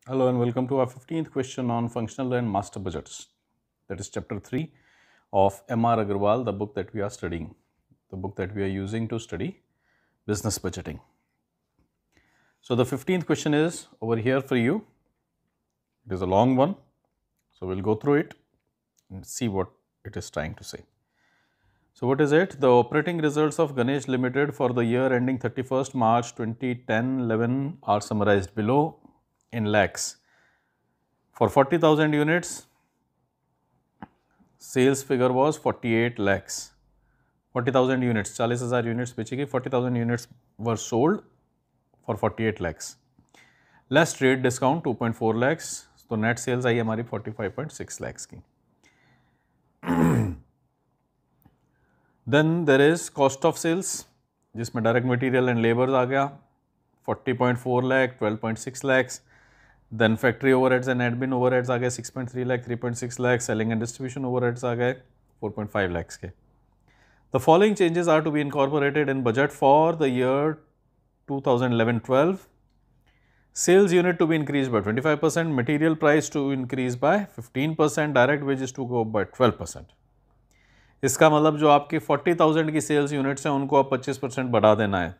Hello and welcome to our 15th question on functional and master budgets. That is chapter 3 of M.R. Agarwal, the book that we are studying, the book that we are using to study business budgeting. So the 15th question is over here for you. It is a long one, so we'll go through it and see what it is trying to say. So what is it? The operating results of Ganesh Limited for the year ending 31st March 2010-11 are summarized below in lakhs. For 40,000 units, sales figure was 48 lakhs. 40,000 units, 40,000 units बेची गई, 40,000 units were sold for 48 lakhs. Less trade discount 2.4 lakhs, तो net sales आई हमारी 45.6 lakhs की. Then there is cost of sales, जिसमें direct material and labor आ गया 40.4 lakh, 12.6 lakhs. Then factory overheads and admin overheads आ गए 6.3 lakh, 3.6 lakh. Selling and distribution overheads आ गए 4.5 lakhs के. The following changes are to be incorporated in budget for the year 2011-12. Sales unit to be increased by 25%, material price to increase by 15%, direct wages to go up by 12%. इसका मतलब जो आपकी 40,000 की sales units हैं उनको आप 25% बढ़ा देना है.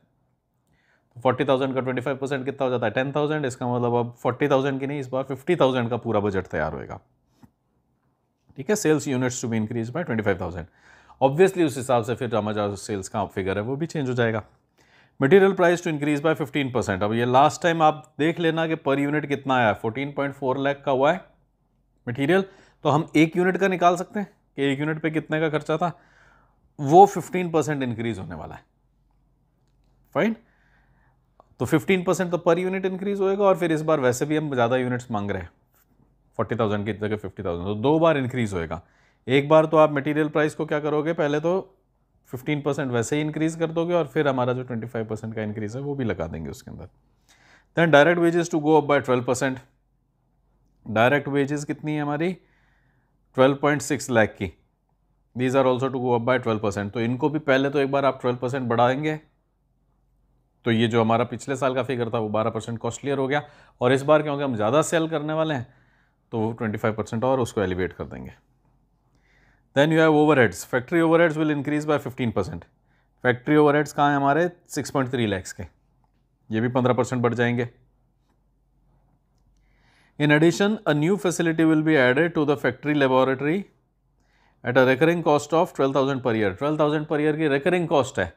40,000 का 25% कितना हो जाता है 10,000. इसका मतलब अब 40,000 की नहीं, इस बार 50,000 का पूरा बजट तैयार होएगा. ठीक है, sales units to be increase by 25,000. Obviously उस हिसाब से फिर हमारा जो सेल्स का फिगर है वो भी चेंज हो जाएगा. Material price to increase by 15%. अब ये लास्ट टाइम आप देख लेना कि पर यूनिट कितना आया, 14.4 लाख का हुआ है मटेरियल. तो हम एक यूनिट का निकाल सकते हैं कि एक यूनिट पे कितने का खर्चा था. वो 15% इंक्रीज होने वाला है. फाइन, तो 15% तो पर यूनिट इंक्रीज होएगा. और फिर इस बार वैसे भी हम ज़्यादा यूनिट्स मांग रहे हैं, 40,000 की जगह 50,000, तो दो बार इंक्रीज होएगा. एक बार तो आप मटेरियल प्राइस को क्या करोगे, पहले तो 15% वैसे ही इंक्रीज कर दोगे और फिर हमारा जो 25% का इंक्रीज है वो भी लगा देंगे उसके अंदर. Then direct wages to go up by 12%. Direct wages कितनी है हमारी 12.6 लाख की. These are also to go up by 12%. तो इनको भी पहले तो एक बार आप 12% बढ़ाएंगे तो ये जो हमारा पिछले साल का फिगर था वो 12% कॉस्टलियर हो गया. और इस बार क्योंकि हम ज़्यादा सेल करने वाले हैं तो 25% और उसको एलिवेट कर देंगे. Then you have overheads. Factory overheads will increase by 15%. Factory overheads कहाँ हैं हमारे 6.3 lakhs के, ये भी 15% बढ़ जाएंगे. In addition a new facility will be added to the factory laboratory at a recurring cost of 12,000 per year. 12,000 per year की recurring cost है,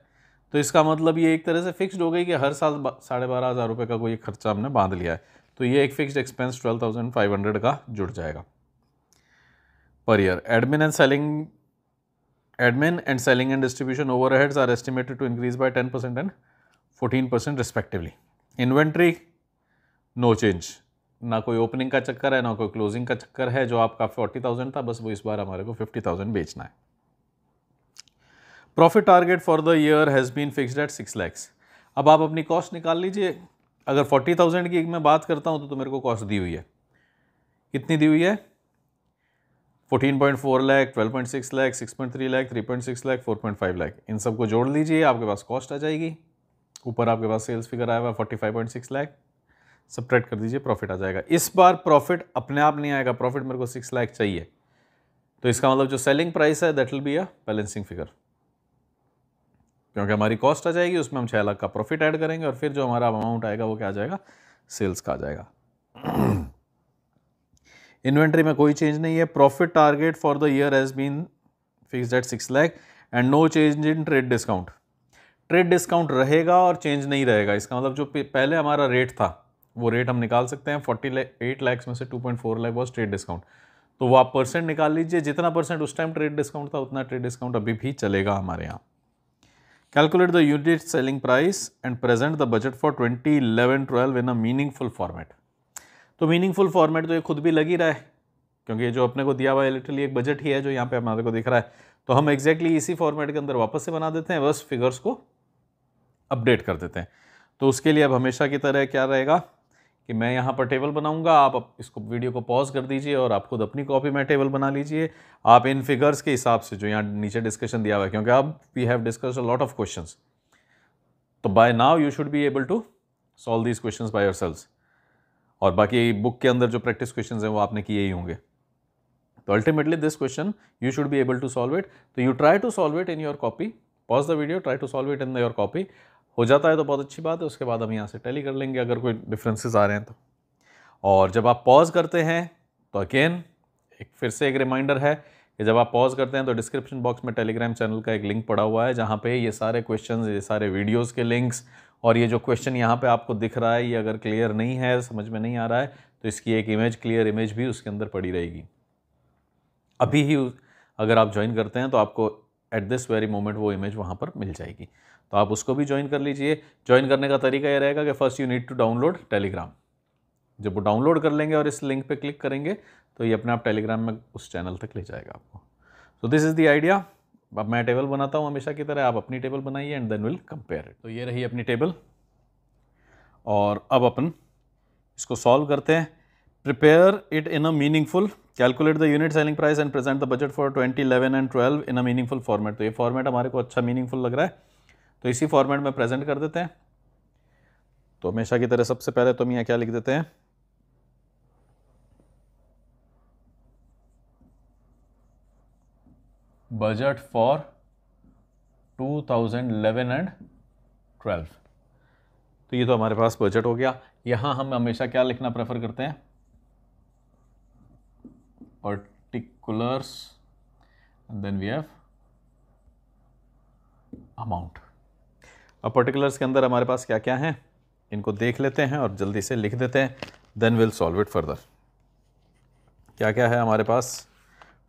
तो इसका मतलब ये एक तरह से फिक्स्ड हो गई कि हर साल 12,500 रुपये का कोई खर्चा हमने बांध लिया है. तो ये एक फिक्स्ड एक्सपेंस 12,500 का जुड़ जाएगा per year. Admin and selling and distribution overheads are estimated to increase by 10% and 14% respectively. Inventory no change, ना कोई ओपनिंग का चक्कर है ना कोई क्लोजिंग का चक्कर है. जो आपका 40,000 था बस वो इस बार हमारे को 50,000 बेचना है. Profit target for the year has been fixed at 6 lakhs. अब आप अपनी कॉस्ट निकाल लीजिए. अगर 40,000 की मैं बात करता हूँ तो मेरे को कॉस्ट दी हुई है, कितनी दी हुई है 14.4 लाख, 12.6 लाख, 6.3 लाख, 3.6 लाख, 4.5 लाख. इन सबको जोड़ लीजिए, आपके पास कॉस्ट आ जाएगी. ऊपर आपके पास सेल्स फिगर आया हुआ 45.6 लाख, सब्ट्रैक्ट कर दीजिए, प्रॉफिट आ जाएगा. इस बार प्रॉफिट अपने आप नहीं आएगा, प्रॉफिट मेरे को 6 लाख चाहिए. तो इसका मतलब जो सेलिंग प्राइस है that will be a balancing figure, क्योंकि हमारी कॉस्ट आ जाएगी, उसमें हम 6 लाख का प्रॉफिट ऐड करेंगे और फिर जो हमारा अमाउंट आएगा वो क्या आ जाएगा, सेल्स का आ जाएगा. इन्वेंट्री में कोई चेंज नहीं है. Profit target for the year has been fixed at 6 lakh and no change in trade discount. Trade discount रहेगा और चेंज नहीं रहेगा. इसका मतलब जो पहले हमारा रेट था वो रेट हम निकाल सकते हैं. 48 lakhs में से 2.4 लाख वॉज ट्रेड डिस्काउंट, तो वो आप परसेंट निकाल लीजिए. जितना परसेंट उस टाइम ट्रेड डिस्काउंट था उतना ट्रेड डिस्काउंट अभी भी चलेगा हमारे यहाँ. Calculate the unit selling price and present the budget for 2011-12 in a meaningful format. तो मीनिंगफुल फॉर्मेट तो ये खुद भी लग ही रहा है, क्योंकि ये जो अपने को दिया हुआ है लिटरली एक बजट ही है जो यहाँ पे हमारे को दिख रहा है. तो हम एग्जैक्टली इसी फॉर्मेट के अंदर वापस से बना देते हैं, बस फिगर्स को अपडेट कर देते हैं. तो उसके लिए अब हमेशा की तरह क्या रहेगा कि मैं यहाँ पर टेबल बनाऊंगा, आप इसको वीडियो को पॉज कर दीजिए और आप खुद अपनी कॉपी में टेबल बना लीजिए. आप इन फिगर्स के हिसाब से जो यहाँ नीचे डिस्कशन दिया हुआ है, क्योंकि अब we have discussed a lot of questions, तो by now you should be able to solve these questions by yourselves. और बाकी बुक के अंदर जो प्रैक्टिस क्वेश्चंस हैं वो आपने किए ही होंगे। तो ultimately this question you should be able to solve it. तो you try to solve it in your copy, pause the video, try to solve it in your copy. हो जाता है तो बहुत अच्छी बात है, उसके बाद हम यहाँ से टैली कर लेंगे अगर कोई डिफरेंसेस आ रहे हैं तो। और जब आप पॉज करते हैं तो अगेन फिर से एक रिमाइंडर है कि जब आप पॉज करते हैं तो डिस्क्रिप्शन बॉक्स में टेलीग्राम चैनल का एक लिंक पड़ा हुआ है, जहाँ पे ये सारे क्वेश्चंस, ये सारे वीडियोस के लिंक्स और ये जो क्वेश्चन यहाँ पे आपको दिख रहा है, ये अगर क्लियर नहीं है, समझ में नहीं आ रहा है, तो इसकी एक इमेज, क्लियर इमेज भी उसके अंदर पड़ी रहेगी। अभी ही अगर आप ज्वाइन करते हैं तो आपको एट दिस वेरी मोमेंट वो इमेज वहाँ पर मिल जाएगी, तो आप उसको भी ज्वाइन कर लीजिए। ज्वाइन करने का तरीका ये रहेगा कि first you need to download Telegram. जब वो डाउनलोड कर लेंगे और इस लिंक पे क्लिक करेंगे तो ये अपने आप टेलीग्राम में उस चैनल तक ले जाएगा आपको। So this is the idea. अब मैं टेबल बनाता हूँ हमेशा की तरह, आप अपनी टेबल बनाइए and then will compare it. तो ये रही अपनी टेबल और अब अपन इसको सॉल्व करते हैं। Prepare it in a meaningful, calculate the unit selling price and present the budget for 2011 and 12 in a meaningful format. तो ये फॉर्मेट हमारे को अच्छा मीनिंगफुल लग रहा है, तो इसी फॉर्मेट में प्रेजेंट कर देते हैं। तो हमेशा की तरह सबसे पहले तो हम यहाँ क्या लिख देते हैं, बजट फॉर 2011 एंड 12। तो ये तो हमारे पास बजट हो गया। यहाँ हम हमेशा क्या लिखना प्रेफर करते हैं, particulars and then we have amount. अब पर्टिकुलर्स के अंदर हमारे पास क्या क्या है, इनको देख लेते हैं और जल्दी से लिख देते हैं, then will solve it further. क्या क्या है हमारे पास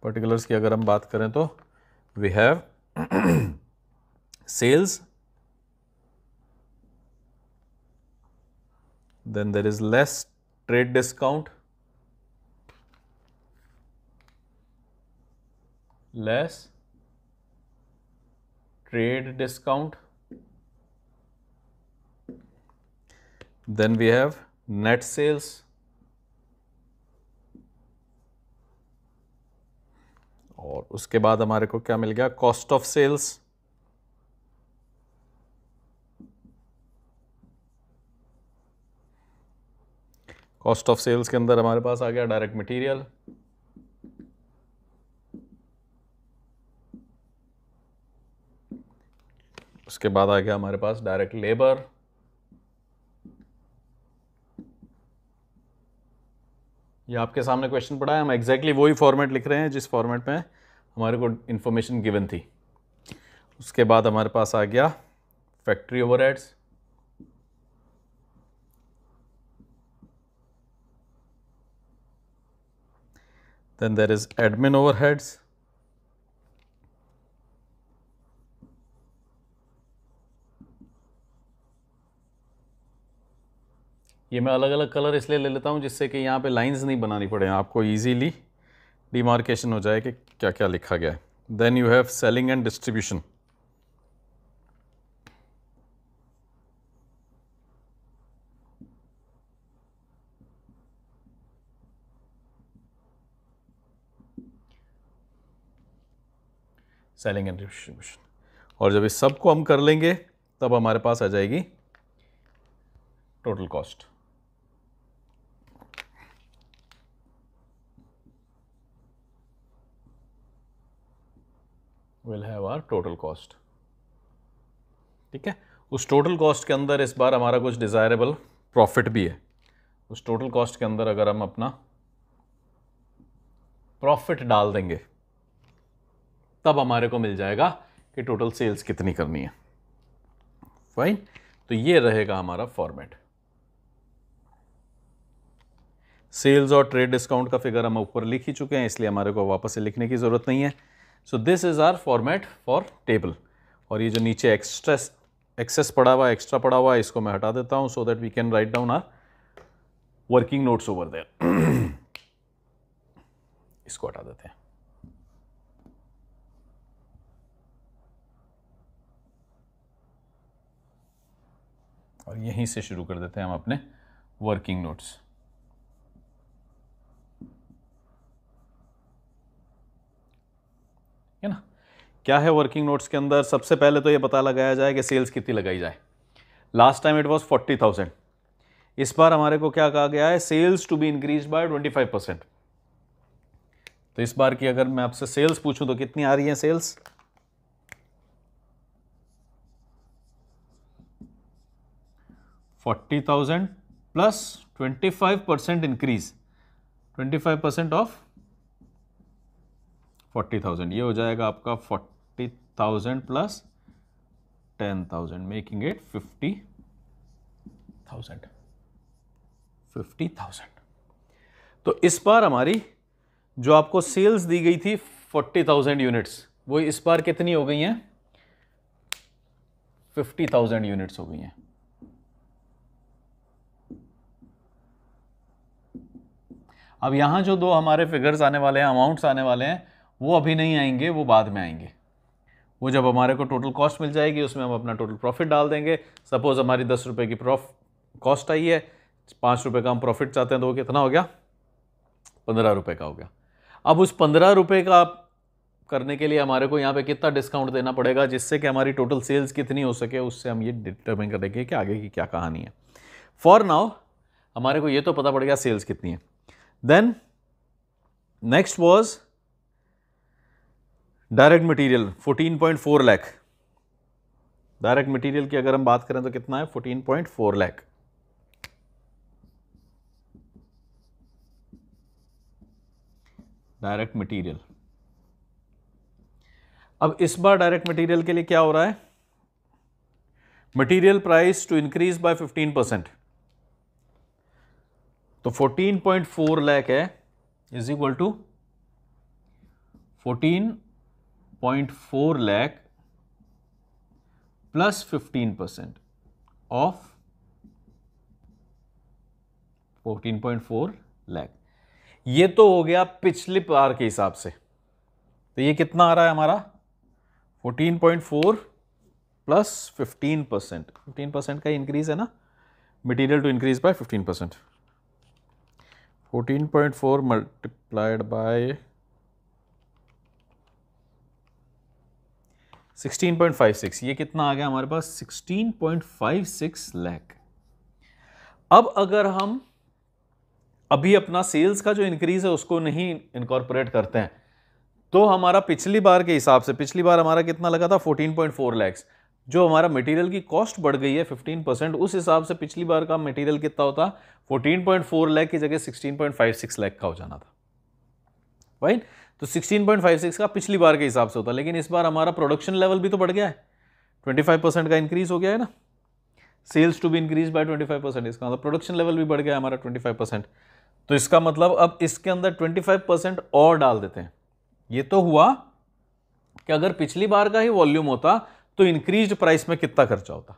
पर्टिकुलर्स की अगर हम बात करें तो we have sales, then there is less trade discount, less trade discount, then we have net sales, और उसके बाद हमारे को क्या मिल गया, cost of sales, cost of sales के अंदर हमारे पास आ गया डायरेक्ट मटेरियल, उसके बाद आ गया हमारे पास डायरेक्ट लेबर, ये आपके सामने क्वेश्चन पड़ा है, हम एग्जैक्टली वही फॉर्मेट लिख रहे हैं जिस फॉर्मेट में हमारे को इंफॉर्मेशन गिवन थी। उसके बाद हमारे पास आ गया factory overheads, then there is admin overheads, ये मैं अलग अलग कलर इसलिए ले लेता हूँ जिससे कि यहाँ पे लाइंस नहीं बनानी पड़े, आपको इजीली डिमार्केशन हो जाए कि क्या क्या लिखा गया है। Then you have selling and distribution, selling and distribution, और जब इस सब को हम कर लेंगे तब हमारे पास आ जाएगी total cost. Will have our total cost. ठीक है, उस टोटल कॉस्ट के अंदर इस बार हमारा कुछ डिजायरेबल प्रॉफिट भी है। उस टोटल कॉस्ट के अंदर अगर हम अपना प्रॉफिट डाल देंगे तब हमारे को मिल जाएगा कि टोटल सेल्स कितनी करनी है। फाइन, तो ये रहेगा हमारा फॉर्मेट। सेल्स और ट्रेड डिस्काउंट का फिगर हम ऊपर लिख ही चुके हैं, इसलिए हमारे को वापस से लिखने की जरूरत नहीं है। So this is our format for table. और ये जो नीचे एक्सेस पड़ा हुआ है, एक्स्ट्रा पड़ा हुआ है, इसको मैं हटा देता हूं so that we can write down our working notes over there. इसको हटा देते हैं। और यहीं से शुरू कर देते हैं हम अपने वर्किंग नोट्स। है ना, क्या है वर्किंग नोट्स के अंदर? सबसे पहले तो ये पता लगाया जाए कि सेल्स कितनी लगाई जाए। लास्ट टाइम इट वाज 40,000, इस बार हमारे को क्या कहा गया है, sales to be increase by 25%। तो इस बार की अगर मैं आपसे सेल्स पूछूं तो कितनी आ रही है सेल्स, 40,000 प्लस 25% इंक्रीज, 25% ऑफ 40,000, ये हो जाएगा आपका 40,000 प्लस 10,000 मेकिंग इट 50,000। तो इस बार हमारी जो आपको सेल्स दी गई थी 40,000 यूनिट्स, वो इस बार कितनी हो गई हैं, 50,000 यूनिट्स हो गई हैं। अब यहां जो दो हमारे फिगर्स आने वाले हैं, अमाउंट्स आने वाले हैं, वो अभी नहीं आएंगे, वो बाद में आएंगे। वो जब हमारे को टोटल कॉस्ट मिल जाएगी उसमें हम अपना टोटल प्रॉफिट डाल देंगे। सपोज हमारी 10 रुपए की कॉस्ट आई है, 5 रुपए का हम प्रॉफिट चाहते हैं, तो वो कितना हो गया, 15 रुपए का हो गया। अब उस 15 रुपए का करने के लिए हमारे को यहाँ पे कितना डिस्काउंट देना पड़ेगा, जिससे कि हमारी टोटल सेल्स कितनी हो सके, उससे हम ये डिटरमिन करेंगे कि आगे की क्या कहानी है। फॉर नाउ हमारे को ये तो पता पड़ गया सेल्स कितनी है। Then next was direct material 14.4 lakh. Direct material की अगर हम बात करें तो कितना है, 14.4 लाख। Direct material. अब इस बार डायरेक्ट मटीरियल के लिए क्या हो रहा है, material price to increase by 15%। तो 14.4 लाख है is equal to 14.4 lakh plus 15% of 14.4 lakh. ये तो हो गया पिछली बार के हिसाब से। तो ये कितना आ रहा है हमारा, 14.4 प्लस 15%, 15% का इंक्रीज है ना, material to increase by 15%। 14.4 multiplied by 16.56, ये कितना आ गया हमारे पास, 16.56 लाख। अब अगर हम अभी अपना सेल्स का जो इंक्रीज है उसको नहीं इनकॉर्पोरेट करते हैं, तो हमारा पिछली बार के हिसाब से, पिछली बार हमारा कितना लगा था, 14.4 लाख। जो हमारा मटेरियल की कॉस्ट बढ़ गई है 15%, उस हिसाब से पिछली बार का मटेरियल कितना होता, 14.4 लाख की जगह 16.56 लाख का हो जाना था, राइट। तो 16.56 का पिछली बार के हिसाब से होता, लेकिन इस बार हमारा प्रोडक्शन लेवल भी तो बढ़ गया है, 25% का इंक्रीज हो गया है ना, sales to be increase by 25%, इसका मतलब प्रोडक्शन लेवल भी बढ़ गया है हमारा 25%। तो इसका मतलब अब इसके अंदर 25% और डाल देते हैं। ये तो हुआ कि अगर पिछली बार का ही वॉल्यूम होता तो इंक्रीज्ड प्राइस में कितना खर्चा होता।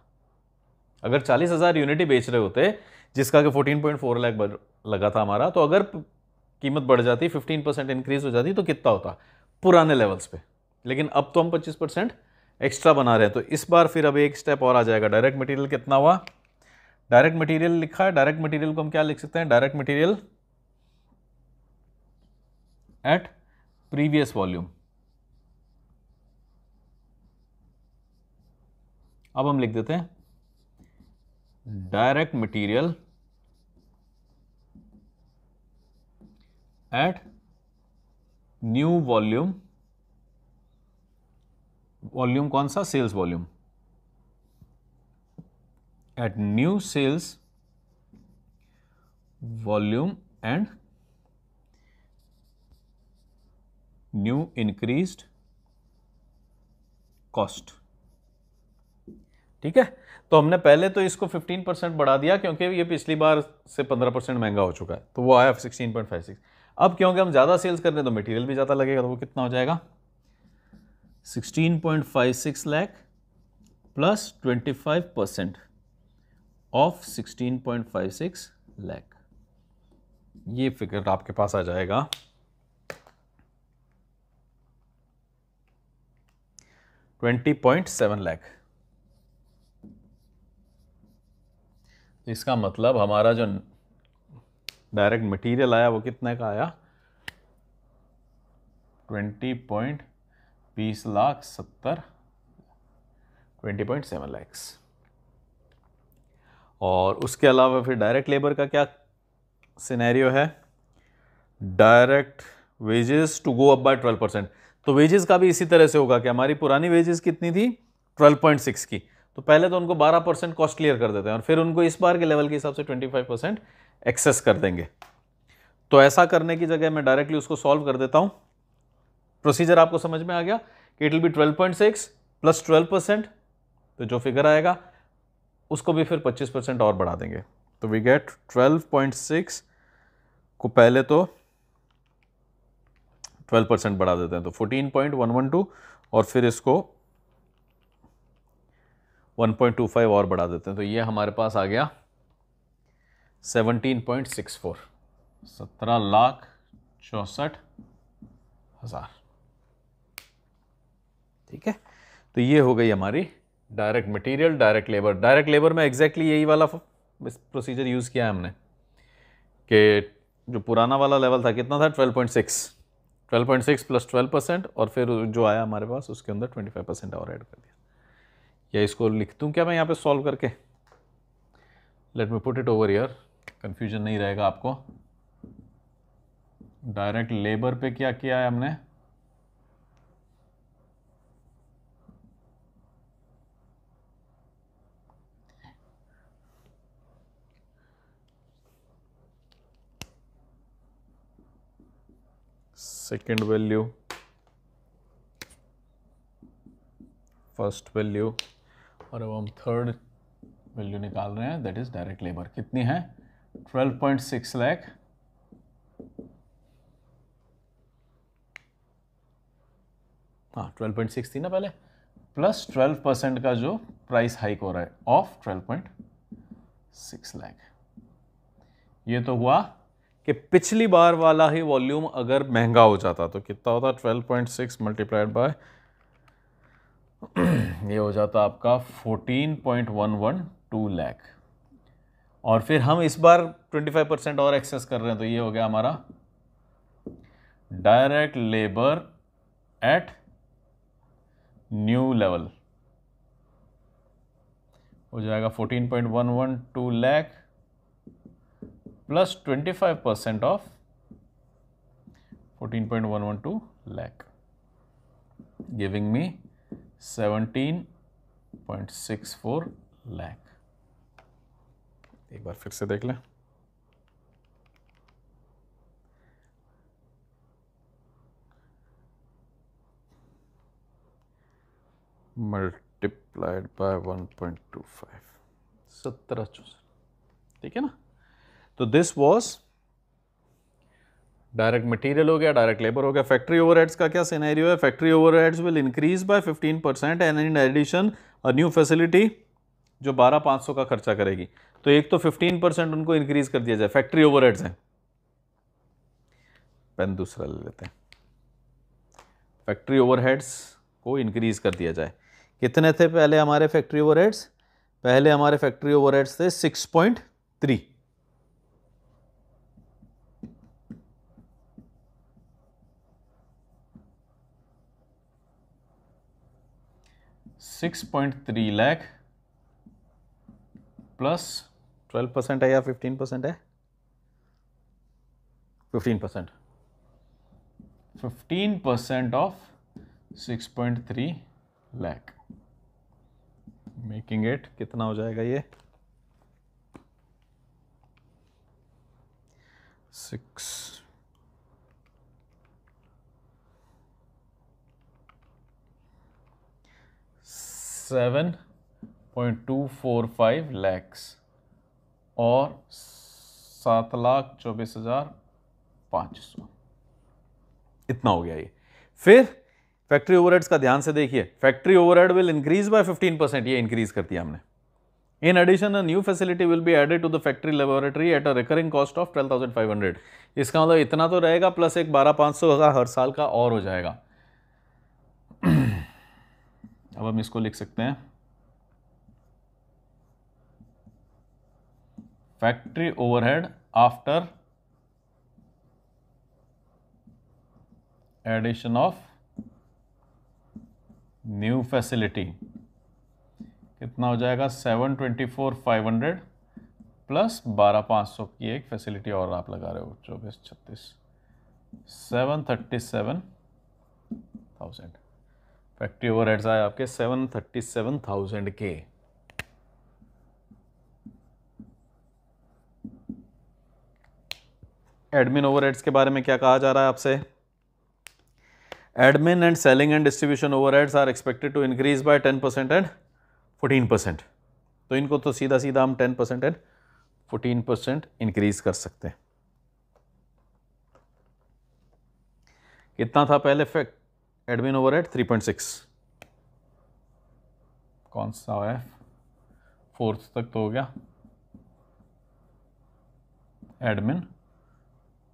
अगर 40,000 यूनिट ही बेच रहे होते जिसका कि 14.4 लाख लगा था हमारा, तो अगर कीमत बढ़ जाती, 15% इंक्रीज हो जाती, तो कितना होता पुराने लेवल्स पे। लेकिन अब तो हम 25% एक्स्ट्रा बना रहे हैं। तो इस बार फिर अब एक स्टेप और आ जाएगा। डायरेक्ट मटेरियल कितना हुआ, डायरेक्ट मटेरियल लिखा है, डायरेक्ट मटेरियल को हम क्या लिख सकते हैं, direct material at previous volume. अब हम लिख देते हैं direct material at new volume. Volume कौन सा, sales volume, at new sales volume and new increased cost. ठीक है, तो हमने पहले तो इसको 15% बढ़ा दिया क्योंकि ये पिछली बार से 15% महंगा हो चुका है, तो वो आया 16.56। अब क्योंकि हम ज़्यादा सेल्स कर रहे हैं तो मटेरियल भी ज़्यादा लगेगा, तो वो कितना हो जाएगा, 16.56 लाख प्लस 25% ऑफ 16.56 लाख। ये फिगर आपके पास आ जाएगा 20.7 लाख। इसका मतलब हमारा जो डायरेक्ट मटेरियल आया वो कितने का आया, 20.20 लाख 70, 20.7 लाख। और उसके अलावा फिर डायरेक्ट लेबर का क्या सिनेरियो है, direct wages to go up by 12%। तो वेजेस का भी इसी तरह से होगा कि हमारी पुरानी वेजेस कितनी थी 12.6 की, तो पहले तो उनको 12% कॉस्ट क्लियर कर देते हैं और फिर उनको इस बार के लेवल के हिसाब से 25% एक्सेस कर देंगे। तो ऐसा करने की जगह मैं डायरेक्टली उसको सॉल्व कर देता हूं। प्रोसीजर आपको समझ में आ गया कि इट विल बी 12.6 प्लस 12%, तो जो फिगर आएगा उसको भी फिर 25% और बढ़ा देंगे। तो वी गेट 12.6 को पहले तो 12% बढ़ा देते हैं तो 14.112 और फिर इसको 1.25 और बढ़ा देते हैं, तो ये हमारे पास आ गया 17.64, 17,64,000। ठीक है, तो ये हो गई हमारी direct material, direct labour. Direct labour में एग्जैक्टली यही वाला प्रोसीजर यूज़ किया है हमने कि जो पुराना वाला लेवल था कितना था 12.6 प्लस 12% और फिर जो आया हमारे पास उसके अंदर 25% और ऐड कर दिया। या इसको लिख दूँ क्या मैं यहाँ पे सॉल्व करके, let me put it over here, confusion नहीं रहेगा आपको। डायरेक्ट लेबर पे क्या किया है हमने, सेकेंड वैल्यू, फर्स्ट वैल्यू और अब हम थर्ड वैल्यू निकाल रहे हैं, दैट इज डायरेक्ट लेबर। कितनी है 12.6 लाख, हाँ 12.6 थी ना पहले, प्लस 12% का जो प्राइस हाइक हो रहा है ऑफ 12.6 लाख। ये तो हुआ कि पिछली बार वाला ही वॉल्यूम अगर महंगा हो जाता तो कितना होता 12.6 मल्टीप्लाइड बाय ये हो जाता आपका 14.112 लाख, और फिर हम इस बार 25% और एक्सेस कर रहे हैं, तो ये हो गया हमारा direct labour at new level, हो जाएगा 14.112 lakh plus 25% of 14.112 lakh, giving me 17.64 lakh. एक बार फिर से देख लें, मल्टीप्लाइड बाय 1.25, 1764, ठीक है ना। तो दिस वॉज डायरेक्ट मटेरियल हो गया, डायरेक्ट लेबर हो गया। फैक्ट्री ओवरहेड्स का क्या सिनेरियो है, factory overheads will increase by 15% and in addition a new facility जो 12,500 का खर्चा करेगी। तो एक तो 15% उनको इंक्रीज कर दिया जाए, फैक्ट्री ओवरहेड्स हैं। पेन दूसरा ले लेते हैं, फैक्ट्री ओवरहेड्स को इंक्रीज कर दिया जाए। कितने थे पहले हमारे फैक्ट्री ओवरहेड्स, पहले हमारे फैक्ट्री ओवरहेड्स थे 6.3, 6.3 लाख प्लस 12% है या 15% है, 15% ऑफ 6.3 लाख, मेकिंग इट कितना हो जाएगा ये 7.245 लैक्स और 7,24,500, इतना हो गया ये। फिर फैक्ट्री ओवरहेड्स का ध्यान से देखिए, factory overhead will increase by 15%, ये इंक्रीज कर दिया हमने। In addition a new facility will be added to the factory laboratory at a recurring cost of 12,500। इसका मतलब इतना तो रहेगा प्लस एक 12,500 का हर साल का और हो जाएगा। अब हम इसको लिख सकते हैं factory overhead after addition of new facility कितना हो जाएगा 724,500 प्लस 12,500 की एक फैसिलिटी और आप लगा रहे हो, 24, 36, 737,000 फैक्ट्री ओवरहेड्स आए आपके 737,000 के। एडमिन ओवरहेड्स के बारे में क्या कहा जा रहा है आपसे? Admin and selling and distribution overheads are expected to increase by 10% and 14%। तो इनको तो सीधा सीधा हम 10% एंड 14% इंक्रीज कर सकते हैं। कितना था पहले एडमिन ओवरहेड? 3.6। कौन सा है? 4th तक तो हो गया। Admin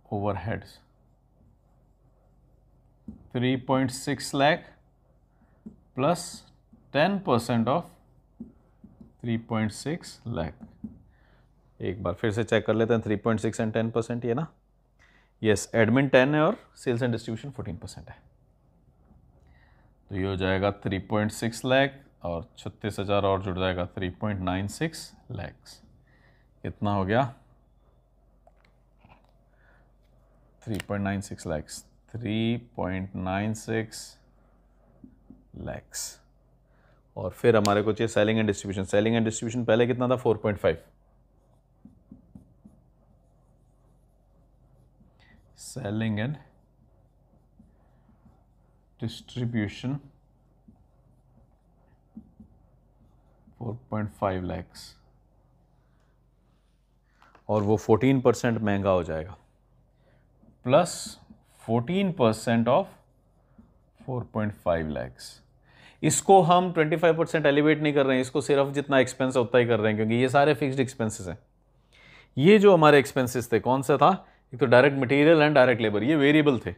overheads 3.6 lakh plus 10% of 3.6 lakh. एक बार फिर से चेक कर लेते हैं, 3.6 एंड 10% ये ना, यस, एडमिन 10 है और सेल्स एंड डिस्ट्रीब्यूशन 14% है। तो ये हो जाएगा 3.6 लाख और 36,000 और जुड़ जाएगा 3.96 लैक्स। कितना हो गया? 3.96 लैक्स, 3.96 लैक्स। और फिर हमारे को चाहिए selling and distribution. Selling and distribution पहले कितना था? 4.5। सेलिंग एंड डिस्ट्रीब्यूशन 4.5 लैक्स और वो 14% महंगा हो जाएगा, प्लस 14% ऑफ 4.5 लैक्स। इसको हम 25% एलिवेट नहीं कर रहे हैं, इसको सिर्फ जितना एक्सपेंस उतना ही कर रहे हैं, क्योंकि ये सारे फिक्स्ड एक्सपेंसेस हैं। ये जो हमारे एक्सपेंसेस थे, कौन सा था? एक तो direct material and direct labour, ये वेरिएबल थे।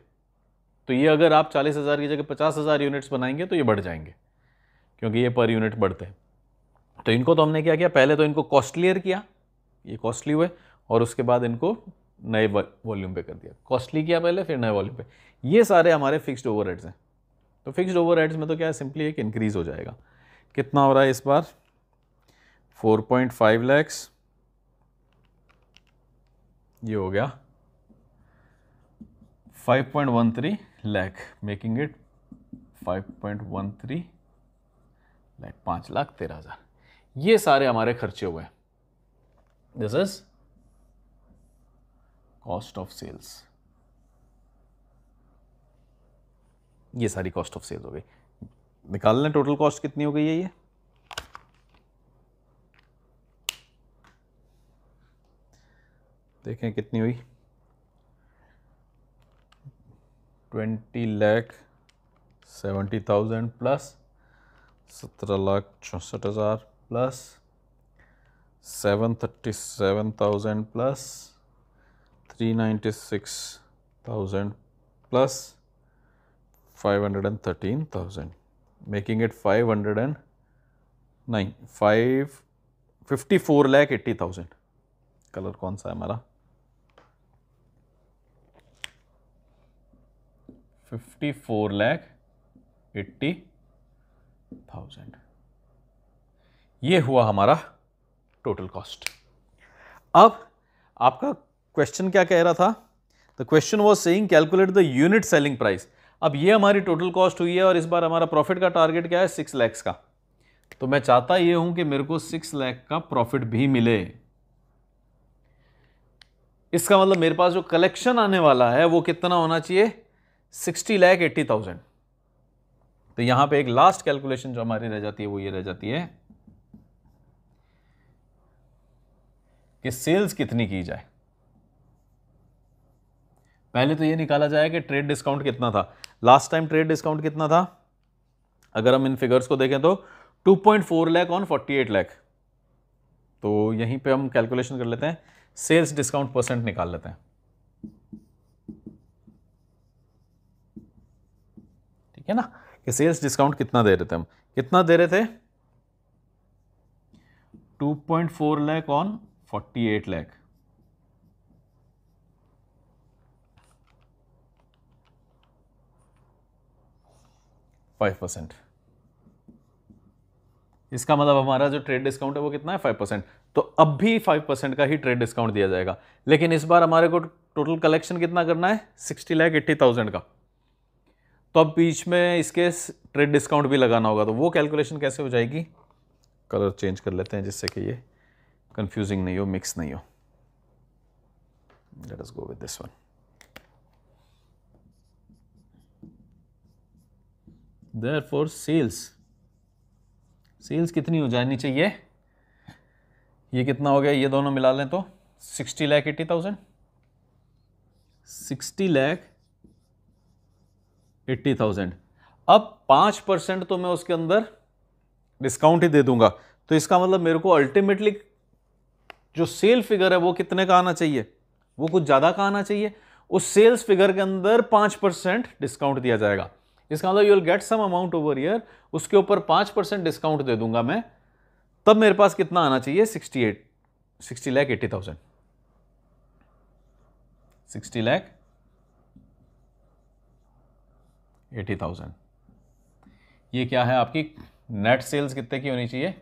तो ये अगर आप 40,000 की जगह 50,000 यूनिट्स बनाएंगे तो ये बढ़ जाएंगे, क्योंकि ये पर यूनिट बढ़ते हैं। तो इनको तो हमने क्या किया, पहले तो इनको कॉस्टलियर किया, ये कॉस्टली हुए, और उसके बाद इनको नए वॉल्यूम पे कर दिया। कॉस्टली किया पहले, फिर नए वॉल्यूम पे। ये सारे हमारे फिक्स्ड ओवरहेड्स हैं। तो फिक्स्ड ओवरहेड्स में तो क्या है, सिंपली एक इंक्रीज हो जाएगा। कितना हो रहा है इस बार? 4.5 लैक्स, ये हो गया 5.13 लाख, मेकिंग इट 5.13 लाख, 5,13,000। ये सारे हमारे खर्चे हुए। This is cost of sales. ये सारी कॉस्ट ऑफ सेल्स हो गई। निकाल लें टोटल कॉस्ट कितनी हो गई है। ये देखें कितनी हुई, 20,70,000 plus 17,64,000 plus 737,000 plus 396,000 plus 513,000, making it 54,80,000। Colour कौन सा है हमारा? 54,80,000। ये हुआ हमारा टोटल कॉस्ट। अब आपका क्वेश्चन क्या कह रहा था? The question was saying calculate the unit selling price. अब ये हमारी टोटल कॉस्ट हुई है और इस बार हमारा प्रॉफिट का टारगेट क्या है? 6 लाख का। तो मैं चाहता ये हूं कि मेरे को 6 लाख का प्रॉफिट भी मिले। इसका मतलब मेरे पास जो कलेक्शन आने वाला है वो कितना होना चाहिए? 60,80,000। तो यहां पे एक लास्ट कैलकुलेशन जो हमारी रह जाती है वो ये रह जाती है कि सेल्स कितनी की जाए। पहले तो ये निकाला जाए कि ट्रेड डिस्काउंट कितना था। लास्ट टाइम ट्रेड डिस्काउंट कितना था? अगर हम इन फिगर्स को देखें तो 2.4 लाख ऑन 48 लाख। तो यहीं पे हम कैलकुलेशन कर लेते हैं, सेल्स डिस्काउंट परसेंट निकाल लेते हैं। ठीक है ना, कि सेल्स डिस्काउंट कितना दे रहे थे हम? कितना दे रहे थे? 2.4 लाख ऑन 48 लाख। %5। इसका मतलब हमारा जो ट्रेड डिस्काउंट है वो कितना है? 5%। तो अब भी 5% का ही ट्रेड डिस्काउंट दिया जाएगा, लेकिन इस बार हमारे को टोटल कलेक्शन कितना करना है, 60,80,000 का। तो अब बीच में इसके ट्रेड डिस्काउंट भी लगाना होगा, तो वो कैलकुलेशन कैसे हो जाएगी, कलर चेंज कर लेते हैं जिससे कि ये कंफ्यूजिंग नहीं हो, मिक्स नहीं हो। Let us go with this one. Therefore sales कितनी हो जानी चाहिए, ये कितना हो गया, ये दोनों मिला लें तो 60,80,000, 60,80,000। अब 5% तो मैं उसके अंदर डिस्काउंट ही दे दूंगा, तो इसका मतलब मेरे को अल्टीमेटली जो सेल फिगर है वो कितने का आना चाहिए, वो कुछ ज़्यादा का आना चाहिए। उस सेल्स फिगर के अंदर 5% डिस्काउंट दिया जाएगा। इसका मतलब you will get some amount over year, उसके ऊपर 5% डिस्काउंट दे दूंगा मैं, तब मेरे पास कितना आना चाहिए, 60,80,000। 60,80,000। ये क्या है आपकी नेट सेल्स कितने की होनी चाहिए,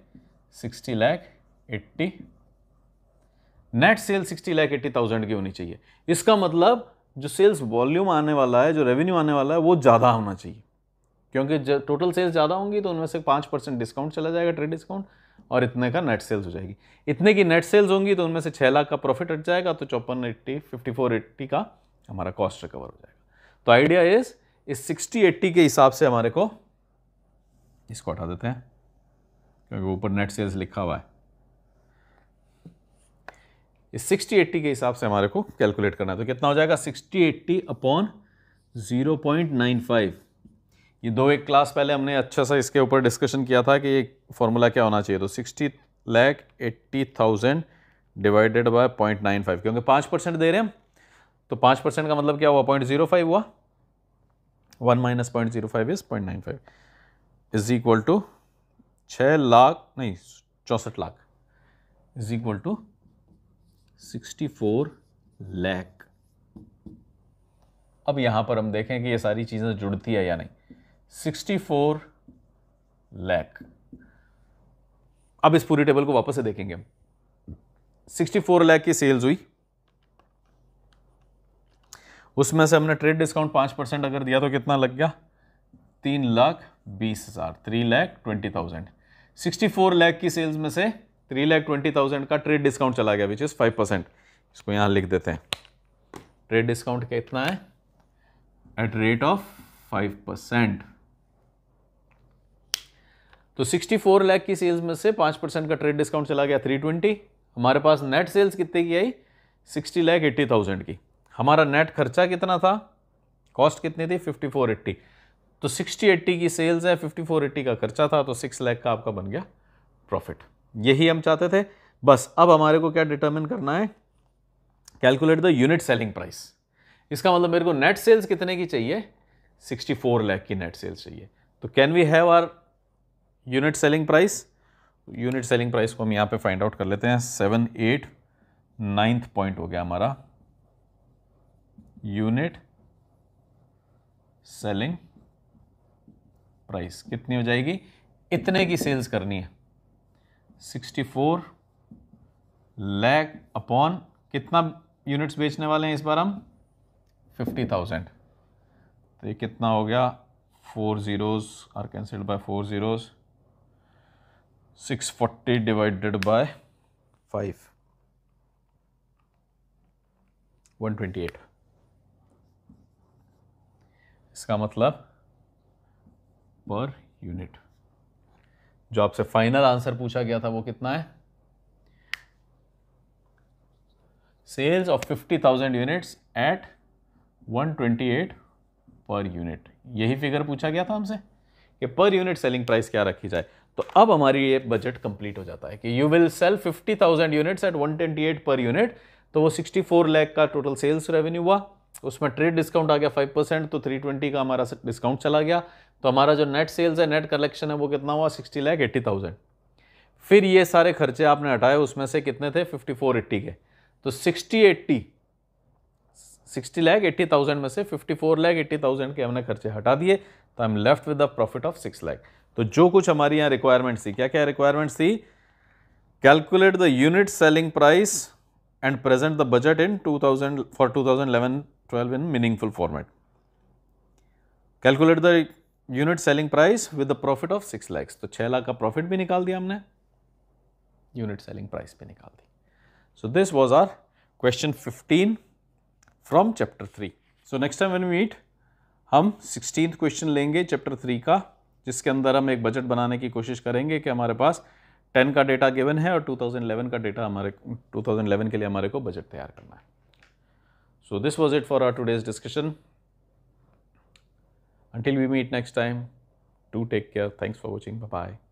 60,80,000। नेट सेल 60,80,000 की होनी चाहिए। इसका मतलब जो सेल्स वॉल्यूम आने वाला है, जो रेवेन्यू आने वाला है, वो ज़्यादा होना चाहिए, क्योंकि टोटल सेल्स ज़्यादा होंगी तो उनमें से 5% डिस्काउंट चला जाएगा, ट्रेड डिस्काउंट, और इतने का नेट सेल्स हो जाएगी। इतने की नेट सेल्स होंगी तो उनमें से 6 लाख का प्रॉफिट हट जाएगा, तो 5480 का हमारा कॉस्ट रिकवर हो जाएगा। तो आइडिया इज इस 60-80 के हिसाब से हमारे को, इसको हटा देते हैं क्योंकि ऊपर नेट सेल्स लिखा हुआ है, इस 60-80 के हिसाब से हमारे को कैलकुलेट करना है। तो कितना हो जाएगा, 60-80 अपॉन 0.95। ये एक क्लास पहले हमने अच्छा सा इसके ऊपर डिस्कशन किया था कि ये फॉर्मूला क्या होना चाहिए। तो 60,80,000 डिवाइडेड बाय 0.95, क्योंकि 5% दे रहे हैं हम, तो 5% का मतलब क्या हुआ, 0.05 हुआ। 1 minus 0.05 is 0.95 is equal to 64 lakh is equal to 64 lakh. अब यहां पर हम देखें कि ये सारी चीजें जुड़ती है या नहीं। 64 लाख। अब इस पूरी टेबल को वापस से देखेंगे हम। 64 लाख की सेल्स हुई, उसमें से हमने ट्रेड डिस्काउंट 5% अगर दिया तो कितना लग गया, 3,20,000, 3,20,000। 64 लाख की सेल्स में से 3,20,000 का ट्रेड डिस्काउंट चला गया, विच इज 5%। इसको यहां लिख देते हैं। ट्रेड डिस्काउंट कितना है, एट रेट ऑफ 5%। तो 64 लाख की सेल्स में से 5% का ट्रेड डिस्काउंट चला गया 320। हमारे पास नेट सेल्स कितने की आई, 60,80,000 की। हमारा नेट खर्चा कितना था, कॉस्ट कितनी थी, 5480। तो 60-80 की सेल्स है, 5480 का खर्चा था, तो 6 लाख का आपका बन गया प्रॉफिट। यही हम चाहते थे। बस अब हमारे को क्या डिटरमिन करना है, calculate the unit selling price. इसका मतलब मेरे को नेट सेल्स कितने की चाहिए, 64 लाख की नेट सेल्स चाहिए। तो can we have our unit selling price. Unit selling price को हम यहां पे फाइंड आउट कर लेते हैं। 7, 8, 9th पॉइंट हो गया हमारा यूनिट सेलिंग प्राइस कितनी हो जाएगी, इतने की सेल्स करनी है, 64 लाख अपॉन कितना यूनिट्स बेचने वाले हैं इस बार हम, 50,000। तो ये कितना हो गया, 4 zeros are cancelled by 4 zeros, 640 divided by 5, 128। इसका मतलब पर यूनिट। जो आपसे फाइनल आंसर पूछा गया था वो कितना है, sales of 50,000 units at 128 per unit. यही फिगर पूछा गया था हमसे कि पर यूनिट सेलिंग प्राइस क्या रखी जाए। तो अब हमारी ये बजट कंप्लीट हो जाता है कि you will sell 50,000 units at 128 per unit. तो वो 64 लाख का टोटल सेल्स रेवेन्यू हुआ, उसमें ट्रेड डिस्काउंट आ गया 5%, तो 320 का हमारा डिस्काउंट चला गया। तो हमारा जो नेट सेल्स है, नेट कलेक्शन है, वो कितना हुआ, 60,80,000। फिर ये सारे खर्चे आपने हटाए, उसमें से कितने थे, 5480 के। तो 60,80,000 में से 54,80,000 के हमने खर्चे हटा दिए, तो I am left with the profit of 6 lakh. तो जो कुछ हमारी यहाँ रिक्वायरमेंट्स थी, क्या क्या रिक्वायरमेंट्स थी, Calculate the unit selling price and present the budget in 2011-12 in meaningful format. Calculate the unit selling price with the profit of 6 lakhs. तो 6 लाख का प्रॉफिट भी निकाल दिया हमने, यूनिट सेलिंग प्राइस भी निकाल दी. So this was our question 15 from chapter 3. So next time when we meet, हम 16th question लेंगे चैप्टर 3 का, जिसके अंदर हम एक बजट बनाने की कोशिश करेंगे कि हमारे पास 10 का डेटा गिवन है और 2011 का डेटा हमारे 2011 के लिए हमारे को बजट तैयार करना है. So this was it for our today's discussion. Until we meet next time, do take care. Thanks for watching. Bye-bye.